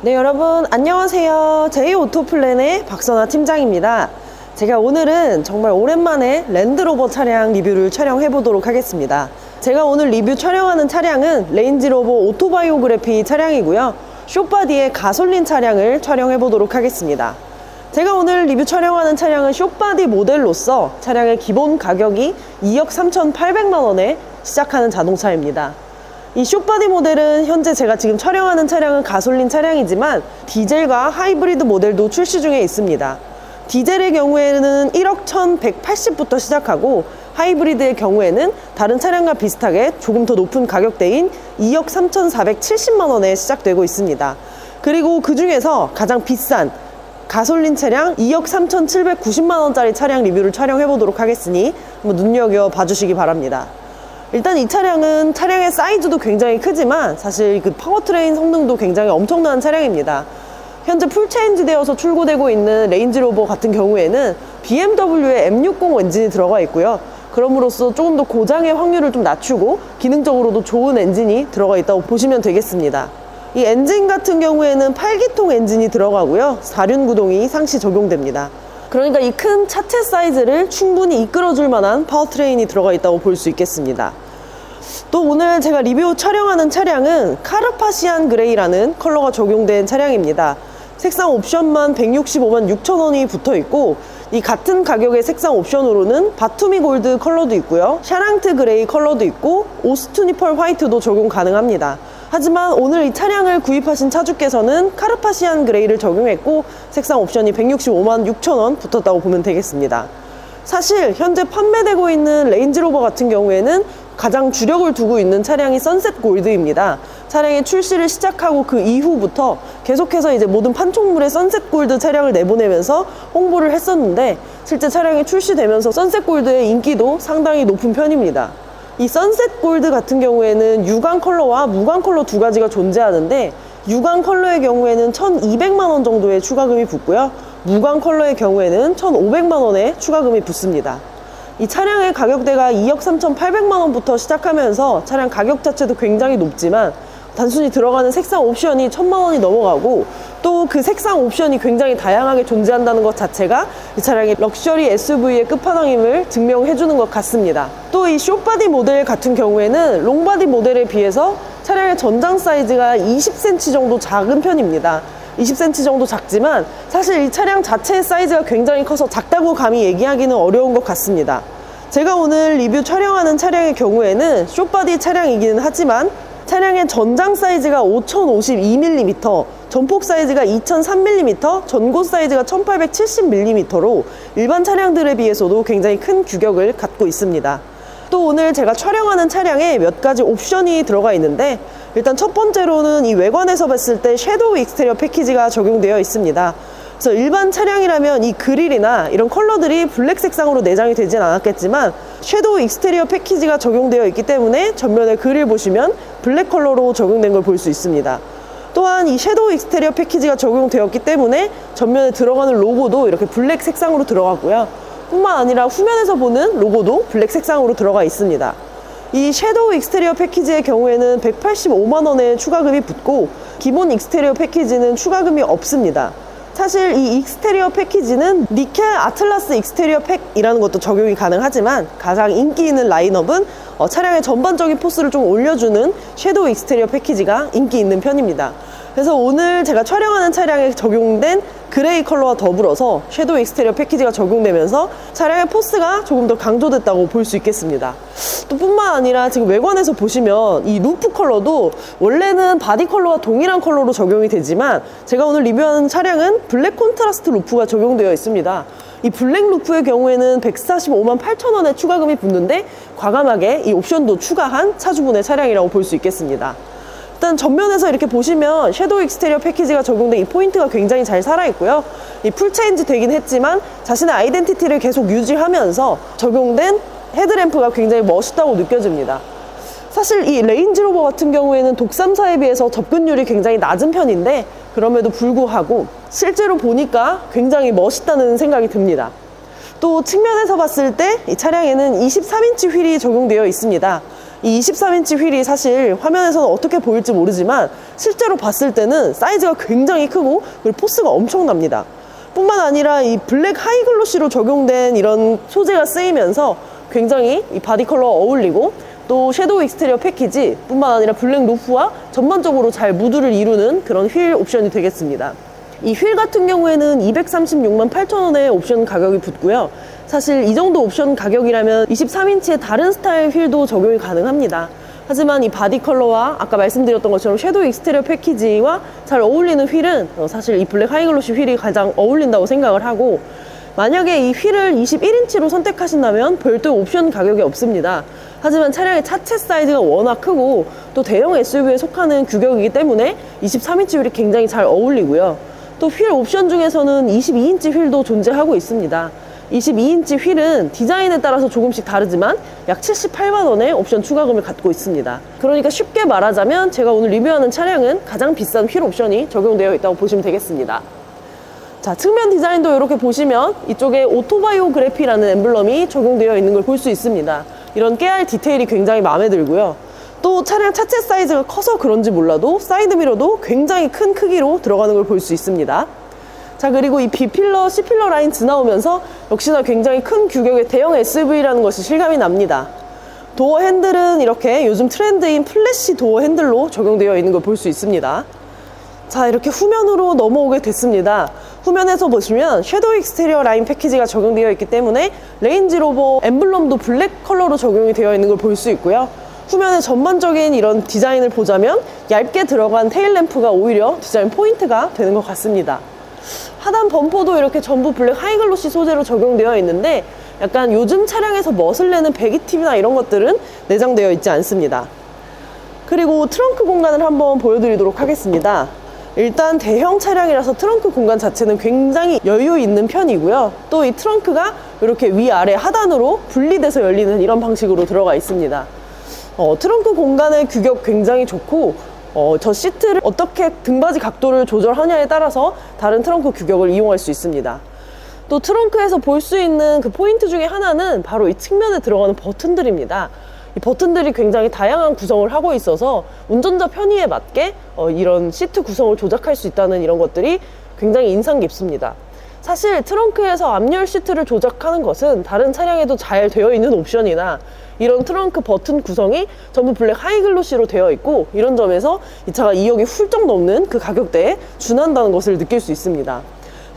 네, 여러분 안녕하세요. 제이오토플랜의 박선아 팀장입니다. 제가 오늘은 정말 오랜만에 랜드로버 차량 리뷰를 촬영해 보도록 하겠습니다. 제가 오늘 리뷰 촬영하는 차량은 레인지로버 오토바이오그래피 차량이고요. 숏바디의 가솔린 차량을 촬영해 보도록 하겠습니다. 제가 오늘 리뷰 촬영하는 차량은 숏바디 모델로서 차량의 기본 가격이 2억 3,800만 원에 시작하는 자동차입니다. 이 숏바디 모델은 현재 제가 지금 촬영하는 차량은 가솔린 차량이지만 디젤과 하이브리드 모델도 출시 중에 있습니다. 디젤의 경우에는 1억 1,180부터 시작하고 하이브리드의 경우에는 다른 차량과 비슷하게 조금 더 높은 가격대인 2억 3,470만 원에 시작되고 있습니다. 그리고 그 중에서 가장 비싼 가솔린 차량 2억 3,790만 원짜리 차량 리뷰를 촬영해 보도록 하겠으니 한번 눈여겨 봐주시기 바랍니다. 일단 이 차량은 차량의 사이즈도 굉장히 크지만 사실 그 파워트레인 성능도 굉장히 엄청난 차량입니다. 현재 풀체인지 되어서 출고되고 있는 레인지로버 같은 경우에는 BMW의 M60 엔진이 들어가 있고요. 그럼으로써 조금 더 고장의 확률을 좀 낮추고 기능적으로도 좋은 엔진이 들어가 있다고 보시면 되겠습니다. 이 엔진 같은 경우에는 8기통 엔진이 들어가고요. 4륜 구동이 상시 적용됩니다. 그러니까 이 큰 차체 사이즈를 충분히 이끌어줄 만한 파워트레인이 들어가 있다고 볼 수 있겠습니다. 또 오늘 제가 리뷰 촬영하는 차량은 카르파시안 그레이라는 컬러가 적용된 차량입니다. 색상 옵션만 165만 6천 원이 붙어 있고 이 같은 가격의 색상 옵션으로는 바투미 골드 컬러도 있고요. 샤랑트 그레이 컬러도 있고 오스투니펄 화이트도 적용 가능합니다. 하지만 오늘 이 차량을 구입하신 차주께서는 카르파시안 그레이를 적용했고 색상 옵션이 165만 6천 원 붙었다고 보면 되겠습니다. 사실 현재 판매되고 있는 레인지로버 같은 경우에는 가장 주력을 두고 있는 차량이 선셋 골드입니다. 차량의 출시를 시작하고 그 이후부터 계속해서 이제 모든 판촉물에 선셋 골드 차량을 내보내면서 홍보를 했었는데 실제 차량이 출시되면서 선셋 골드의 인기도 상당히 높은 편입니다. 이 선셋 골드 같은 경우에는 유광 컬러와 무광 컬러 두 가지가 존재하는데 유광 컬러의 경우에는 1,200만 원 정도의 추가금이 붙고요. 무광 컬러의 경우에는 1,500만 원의 추가금이 붙습니다. 이 차량의 가격대가 2억 3,800만 원부터 시작하면서 차량 가격 자체도 굉장히 높지만 단순히 들어가는 색상 옵션이 1,000만 원이 넘어가고 또 그 색상 옵션이 굉장히 다양하게 존재한다는 것 자체가 이 차량의 럭셔리 SUV의 끝판왕임을 증명해주는 것 같습니다. 또 이 숏바디 모델 같은 경우에는 롱바디 모델에 비해서 차량의 전장 사이즈가 20cm 정도 작은 편입니다. 20cm 정도 작지만 사실 이 차량 자체의 사이즈가 굉장히 커서 작다고 감히 얘기하기는 어려운 것 같습니다. 제가 오늘 리뷰 촬영하는 차량의 경우에는 숏바디 차량이기는 하지만 차량의 전장 사이즈가 5052mm, 전폭 사이즈가 2003mm, 전고 사이즈가 1870mm로 일반 차량들에 비해서도 굉장히 큰 규격을 갖고 있습니다. 또 오늘 제가 촬영하는 차량에 몇 가지 옵션이 들어가 있는데 일단 첫 번째로는 이 외관에서 봤을 때 섀도우 익스테리어 패키지가 적용되어 있습니다. 그래서 일반 차량이라면 이 그릴이나 이런 컬러들이 블랙 색상으로 내장이 되진 않았겠지만 섀도우 익스테리어 패키지가 적용되어 있기 때문에 전면에 그릴 보시면 블랙 컬러로 적용된 걸 볼 수 있습니다. 또한 이 섀도우 익스테리어 패키지가 적용되었기 때문에 전면에 들어가는 로고도 이렇게 블랙 색상으로 들어가고요. 뿐만 아니라 후면에서 보는 로고도 블랙 색상으로 들어가 있습니다. 이 섀도우 익스테리어 패키지의 경우에는 185만 원의 추가금이 붙고 기본 익스테리어 패키지는 추가금이 없습니다. 사실 이 익스테리어 패키지는 니켈 아틀라스 익스테리어 팩이라는 것도 적용이 가능하지만 가장 인기 있는 라인업은 차량의 전반적인 포스를 좀 올려주는 섀도우 익스테리어 패키지가 인기 있는 편입니다. 그래서 오늘 제가 촬영하는 차량에 적용된 그레이 컬러와 더불어서 섀도우 익스테리어 패키지가 적용되면서 차량의 포스가 조금 더 강조됐다고 볼 수 있겠습니다. 또 뿐만 아니라 지금 외관에서 보시면 이 루프 컬러도 원래는 바디 컬러와 동일한 컬러로 적용이 되지만 제가 오늘 리뷰하는 차량은 블랙 콘트라스트 루프가 적용되어 있습니다. 이 블랙 루프의 경우에는 145만 8천 원의 추가금이 붙는데 과감하게 이 옵션도 추가한 차주분의 차량이라고 볼 수 있겠습니다. 일단 전면에서 이렇게 보시면 섀도우 익스테리어 패키지가 적용된 이 포인트가 굉장히 잘 살아있고요. 이 풀체인지 되긴 했지만 자신의 아이덴티티를 계속 유지하면서 적용된 헤드램프가 굉장히 멋있다고 느껴집니다. 사실 이 레인지로버 같은 경우에는 독삼사에 비해서 접근율이 굉장히 낮은 편인데 그럼에도 불구하고 실제로 보니까 굉장히 멋있다는 생각이 듭니다. 또 측면에서 봤을 때 이 차량에는 23인치 휠이 적용되어 있습니다. 이 23인치 휠이 사실 화면에서는 어떻게 보일지 모르지만 실제로 봤을 때는 사이즈가 굉장히 크고 그리고 포스가 엄청납니다. 뿐만 아니라 이 블랙 하이글로시로 적용된 이런 소재가 쓰이면서 굉장히 이 바디 컬러와 어울리고 또 섀도우 익스테리어 패키지 뿐만 아니라 블랙 루프와 전반적으로 잘 무드를 이루는 그런 휠 옵션이 되겠습니다. 이 휠 같은 경우에는 236만 8천원의 옵션 가격이 붙고요. 사실 이 정도 옵션 가격이라면 23인치의 다른 스타일 휠도 적용이 가능합니다. 하지만 이 바디 컬러와 아까 말씀드렸던 것처럼 섀도우 익스테리어 패키지와 잘 어울리는 휠은 사실 이 블랙 하이글로시 휠이 가장 어울린다고 생각을 하고, 만약에 이 휠을 21인치로 선택하신다면 별도 옵션 가격이 없습니다. 하지만 차량의 차체 사이즈가 워낙 크고 또 대형 SUV에 속하는 규격이기 때문에 23인치 휠이 굉장히 잘 어울리고요. 또 휠 옵션 중에서는 22인치 휠도 존재하고 있습니다. 22인치 휠은 디자인에 따라서 조금씩 다르지만 약 78만 원의 옵션 추가금을 갖고 있습니다. 그러니까 쉽게 말하자면 제가 오늘 리뷰하는 차량은 가장 비싼 휠 옵션이 적용되어 있다고 보시면 되겠습니다. 자, 측면 디자인도 이렇게 보시면 이쪽에 오토바이오그래피라는 엠블럼이 적용되어 있는 걸 볼 수 있습니다. 이런 깨알 디테일이 굉장히 마음에 들고요. 또 차량 차체 사이즈가 커서 그런지 몰라도 사이드미러도 굉장히 큰 크기로 들어가는 걸 볼 수 있습니다. 자, 그리고 이 B필러, C필러 라인 지나오면서 역시나 굉장히 큰 규격의 대형 SUV라는 것이 실감이 납니다. 도어 핸들은 이렇게 요즘 트렌드인 플래시 도어 핸들로 적용되어 있는 걸 볼 수 있습니다. 자, 이렇게 후면으로 넘어오게 됐습니다. 후면에서 보시면 섀도우 익스테리어 라인 패키지가 적용되어 있기 때문에 레인지로버 엠블럼도 블랙 컬러로 적용이 되어 있는 걸 볼 수 있고요. 후면의 전반적인 이런 디자인을 보자면 얇게 들어간 테일램프가 오히려 디자인 포인트가 되는 것 같습니다. 하단 범퍼도 이렇게 전부 블랙 하이글로시 소재로 적용되어 있는데 약간 요즘 차량에서 멋을 내는 배기팁이나 이런 것들은 내장되어 있지 않습니다. 그리고 트렁크 공간을 한번 보여드리도록 하겠습니다. 일단 대형 차량이라서 트렁크 공간 자체는 굉장히 여유 있는 편이고요. 또 이 트렁크가 이렇게 위아래 하단으로 분리돼서 열리는 이런 방식으로 들어가 있습니다. 트렁크 공간의 규격 굉장히 좋고 저 시트를 어떻게 등받이 각도를 조절하냐에 따라서 다른 트렁크 규격을 이용할 수 있습니다. 또 트렁크에서 볼 수 있는 그 포인트 중에 하나는 바로 이 측면에 들어가는 버튼들입니다. 이 버튼들이 굉장히 다양한 구성을 하고 있어서 운전자 편의에 맞게 이런 시트 구성을 조작할 수 있다는 이런 것들이 굉장히 인상 깊습니다. 사실 트렁크에서 앞열 시트를 조작하는 것은 다른 차량에도 잘 되어 있는 옵션이나 이런 트렁크 버튼 구성이 전부 블랙 하이글로시로 되어 있고, 이런 점에서 이 차가 2억이 훌쩍 넘는 그 가격대에 준한다는 것을 느낄 수 있습니다.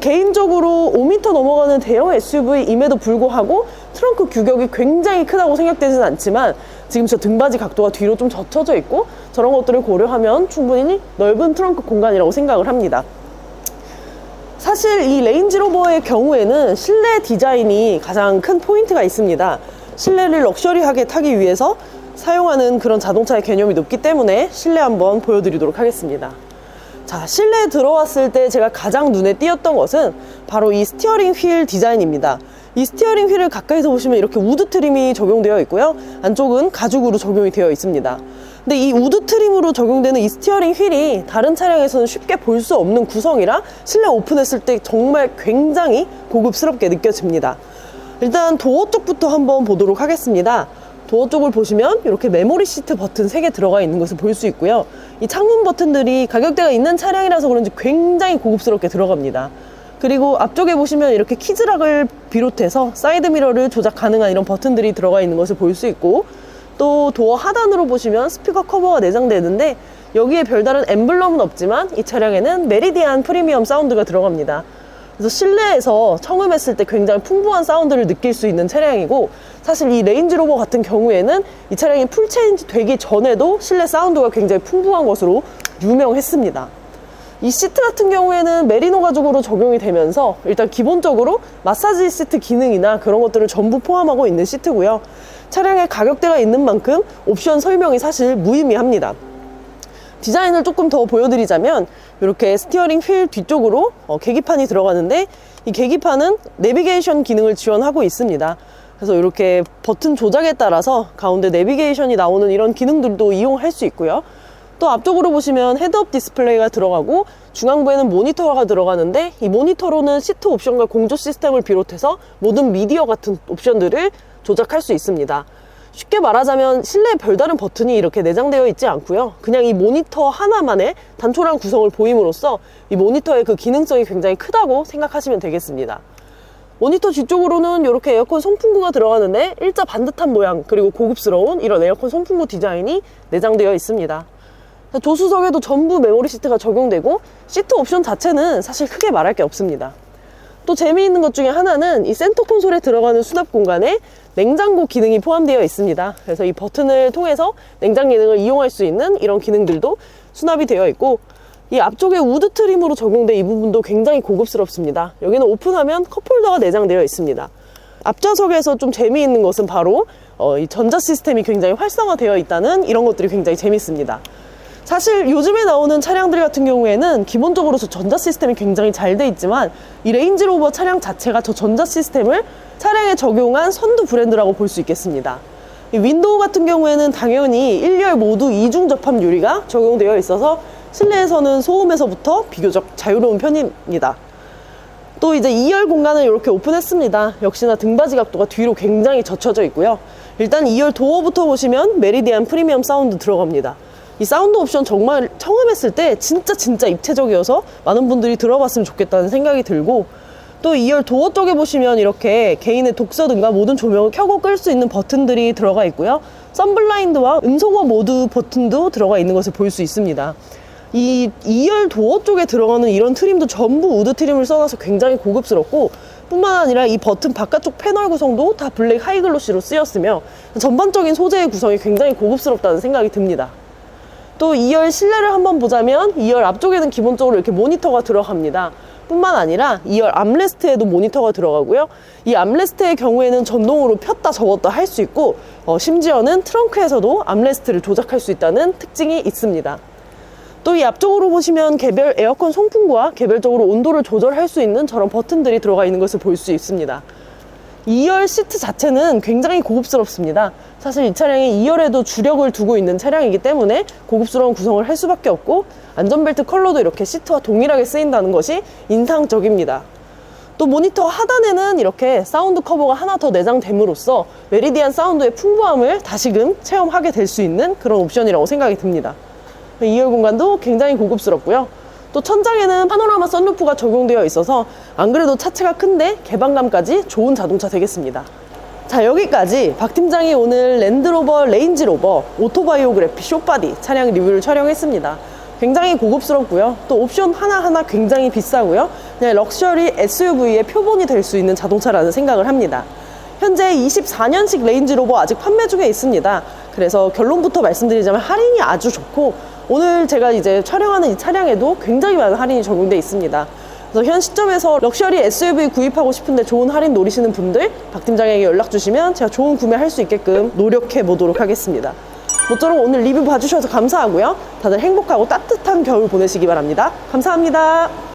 개인적으로 5m 넘어가는 대형 SUV임에도 불구하고 트렁크 규격이 굉장히 크다고 생각되지는 않지만 지금 저 등받이 각도가 뒤로 좀 젖혀져 있고 저런 것들을 고려하면 충분히 넓은 트렁크 공간이라고 생각을 합니다. 사실 이 레인지로버의 경우에는 실내 디자인이 가장 큰 포인트가 있습니다. 실내를 럭셔리하게 타기 위해서 사용하는 그런 자동차의 개념이 높기 때문에 실내 한번 보여드리도록 하겠습니다. 자, 실내에 들어왔을 때 제가 가장 눈에 띄었던 것은 바로 이 스티어링 휠 디자인입니다. 이 스티어링 휠을 가까이서 보시면 이렇게 우드 트림이 적용되어 있고요. 안쪽은 가죽으로 적용이 되어 있습니다. 근데 이 우드 트림으로 적용되는 이 스티어링 휠이 다른 차량에서는 쉽게 볼 수 없는 구성이라 실내 오픈했을 때 정말 굉장히 고급스럽게 느껴집니다. 일단 도어 쪽부터 한번 보도록 하겠습니다. 도어 쪽을 보시면 이렇게 메모리 시트 버튼 3개 들어가 있는 것을 볼 수 있고요. 이 창문 버튼들이 가격대가 있는 차량이라서 그런지 굉장히 고급스럽게 들어갑니다. 그리고 앞쪽에 보시면 이렇게 키즈락을 비롯해서 사이드미러를 조작 가능한 이런 버튼들이 들어가 있는 것을 볼 수 있고, 또 도어 하단으로 보시면 스피커 커버가 내장되는데 여기에 별다른 엠블럼은 없지만 이 차량에는 메리디안 프리미엄 사운드가 들어갑니다. 그래서 실내에서 청음했을 때 굉장히 풍부한 사운드를 느낄 수 있는 차량이고, 사실 이 레인지로버 같은 경우에는 이 차량이 풀체인지 되기 전에도 실내 사운드가 굉장히 풍부한 것으로 유명했습니다. 이 시트 같은 경우에는 메리노 가죽으로 적용이 되면서 일단 기본적으로 마사지 시트 기능이나 그런 것들을 전부 포함하고 있는 시트고요. 차량의 가격대가 있는 만큼 옵션 설명이 사실 무의미합니다. 디자인을 조금 더 보여드리자면 이렇게 스티어링 휠 뒤쪽으로 계기판이 들어가는데 이 계기판은 내비게이션 기능을 지원하고 있습니다. 그래서 이렇게 버튼 조작에 따라서 가운데 내비게이션이 나오는 이런 기능들도 이용할 수 있고요. 또 앞쪽으로 보시면 헤드업 디스플레이가 들어가고 중앙부에는 모니터가 들어가는데 이 모니터로는 시트 옵션과 공조 시스템을 비롯해서 모든 미디어 같은 옵션들을 조작할 수 있습니다. 쉽게 말하자면 실내에 별다른 버튼이 이렇게 내장되어 있지 않고요. 그냥 이 모니터 하나만의 단촐한 구성을 보임으로써 이 모니터의 그 기능성이 굉장히 크다고 생각하시면 되겠습니다. 모니터 뒤쪽으로는 이렇게 에어컨 송풍구가 들어가는데 일자 반듯한 모양 그리고 고급스러운 이런 에어컨 송풍구 디자인이 내장되어 있습니다. 조수석에도 전부 메모리 시트가 적용되고 시트 옵션 자체는 사실 크게 말할 게 없습니다. 또 재미있는 것 중에 하나는 이 센터 콘솔에 들어가는 수납 공간에 냉장고 기능이 포함되어 있습니다. 그래서 이 버튼을 통해서 냉장 기능을 이용할 수 있는 이런 기능들도 수납이 되어 있고, 이 앞쪽에 우드 트림으로 적용된 이 부분도 굉장히 고급스럽습니다. 여기는 오픈하면 컵홀더가 내장되어 있습니다. 앞좌석에서 좀 재미있는 것은 바로 이 전자 시스템이 굉장히 활성화되어 있다는 이런 것들이 굉장히 재밌습니다. 사실 요즘에 나오는 차량들 같은 경우에는 기본적으로 저 전자 시스템이 굉장히 잘 돼 있지만 이 레인지로버 차량 자체가 저 전자 시스템을 차량에 적용한 선두 브랜드라고 볼 수 있겠습니다. 이 윈도우 같은 경우에는 당연히 1열 모두 이중 접합 유리가 적용되어 있어서 실내에서는 소음에서부터 비교적 자유로운 편입니다. 또 이제 2열 공간을 이렇게 오픈했습니다. 역시나 등받이 각도가 뒤로 굉장히 젖혀져 있고요. 일단 2열 도어부터 보시면 메리디안 프리미엄 사운드 들어갑니다. 이 사운드 옵션 정말 처음 했을 때 진짜 입체적이어서 많은 분들이 들어봤으면 좋겠다는 생각이 들고, 또 2열 도어 쪽에 보시면 이렇게 개인의 독서 등과 모든 조명을 켜고 끌 수 있는 버튼들이 들어가 있고요. 선블라인드와 음소거 모드 버튼도 들어가 있는 것을 볼 수 있습니다. 이 2열 도어 쪽에 들어가는 이런 트림도 전부 우드 트림을 써놔서 굉장히 고급스럽고, 뿐만 아니라 이 버튼 바깥쪽 패널 구성도 다 블랙 하이글로시로 쓰였으며 전반적인 소재의 구성이 굉장히 고급스럽다는 생각이 듭니다. 또 2열 실내를 한번 보자면 2열 앞쪽에는 기본적으로 이렇게 모니터가 들어갑니다. 뿐만 아니라 2열 암레스트에도 모니터가 들어가고요. 이 암레스트의 경우에는 전동으로 폈다 접었다 할 수 있고, 심지어는 트렁크에서도 암레스트를 조작할 수 있다는 특징이 있습니다. 또 이 앞쪽으로 보시면 개별 에어컨 송풍구와 개별적으로 온도를 조절할 수 있는 저런 버튼들이 들어가 있는 것을 볼 수 있습니다. 2열 시트 자체는 굉장히 고급스럽습니다. 사실 이 차량이 2열에도 주력을 두고 있는 차량이기 때문에 고급스러운 구성을 할 수밖에 없고, 안전벨트 컬러도 이렇게 시트와 동일하게 쓰인다는 것이 인상적입니다. 또 모니터 하단에는 이렇게 사운드 커버가 하나 더 내장됨으로써 메리디안 사운드의 풍부함을 다시금 체험하게 될 수 있는 그런 옵션이라고 생각이 듭니다. 2열 공간도 굉장히 고급스럽고요. 또 천장에는 파노라마 선루프가 적용되어 있어서 안 그래도 차체가 큰데 개방감까지 좋은 자동차 되겠습니다. 자, 여기까지 박 팀장이 오늘 랜드로버 레인지로버 오토바이오그래피 숏바디 차량 리뷰를 촬영했습니다. 굉장히 고급스럽고요. 또 옵션 하나하나 굉장히 비싸고요. 그냥 럭셔리 SUV의 표본이 될 수 있는 자동차라는 생각을 합니다. 현재 24년식 레인지로버 아직 판매 중에 있습니다. 그래서 결론부터 말씀드리자면 할인이 아주 좋고, 오늘 제가 이제 촬영하는 이 차량에도 굉장히 많은 할인이 적용되어 있습니다. 그래서 현 시점에서 럭셔리 SUV 구입하고 싶은데 좋은 할인 노리시는 분들 박 팀장에게 연락 주시면 제가 좋은 구매할 수 있게끔 노력해 보도록 하겠습니다. 모쪼록 오늘 리뷰 봐주셔서 감사하고요. 다들 행복하고 따뜻한 겨울 보내시기 바랍니다. 감사합니다.